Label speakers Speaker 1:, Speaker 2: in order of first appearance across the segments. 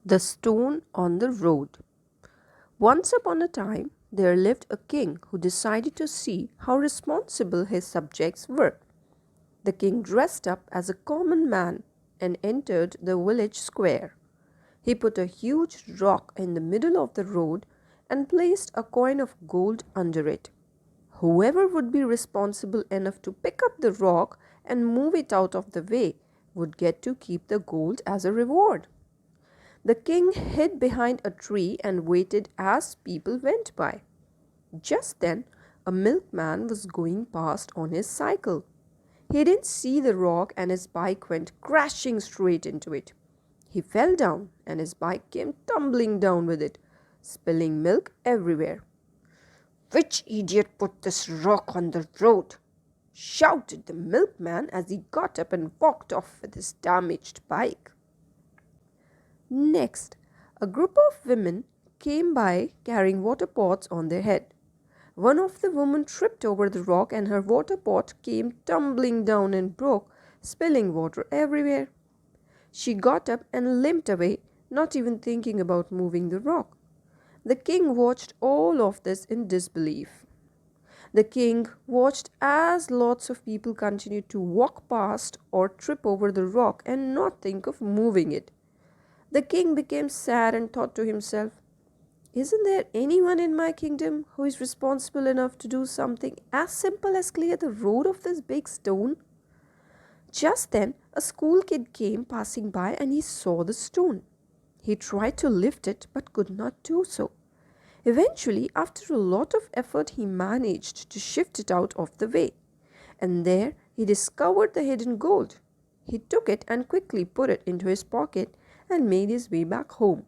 Speaker 1: The Stone on the Road. Once upon a time, there lived a king who decided to see how responsible his subjects were. The king dressed up as a common man and entered the village square. He put a huge rock in the middle of the road and placed a coin of gold under it. Whoever would be responsible enough to pick up the rock and move it out of the way would get to keep the gold as a reward. The king hid behind a tree and waited as people went by. Just then, a milkman was going past on his cycle. He didn't see the rock and his bike went crashing straight into it. He fell down and his bike came tumbling down with it, spilling milk everywhere. "Which idiot put this rock on the road?" shouted the milkman as he got up and walked off with his damaged bike. Next, a group of women came by carrying water pots on their head. One of the women tripped over the rock and her water pot came tumbling down and broke, spilling water everywhere. She got up and limped away, not even thinking about moving the rock. The king watched all of this in disbelief. The king watched as lots of people continued to walk past or trip over the rock and not think of moving it. The king became sad and thought to himself, "Isn't there anyone in my kingdom who is responsible enough to do something as simple as clear the road of this big stone?" Just then, a school kid came passing by and he saw the stone. He tried to lift it but could not do so. Eventually, after a lot of effort, he managed to shift it out of the way. And there he discovered the hidden gold. He took it and quickly put it into his pocket and made his way back home.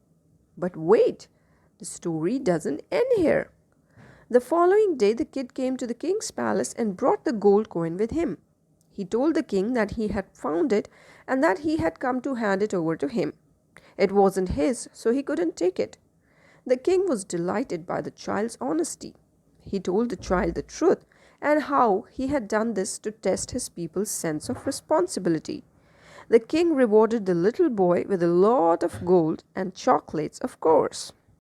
Speaker 1: But wait, the story doesn't end here. The following day, the kid came to the king's palace and brought the gold coin with him. He told the king that he had found it and that he had come to hand it over to him. It wasn't his, so he couldn't take it. The king was delighted by the child's honesty. He told the child the truth and how he had done this to test his people's sense of responsibility. The king rewarded the little boy with a lot of gold and chocolates, of course.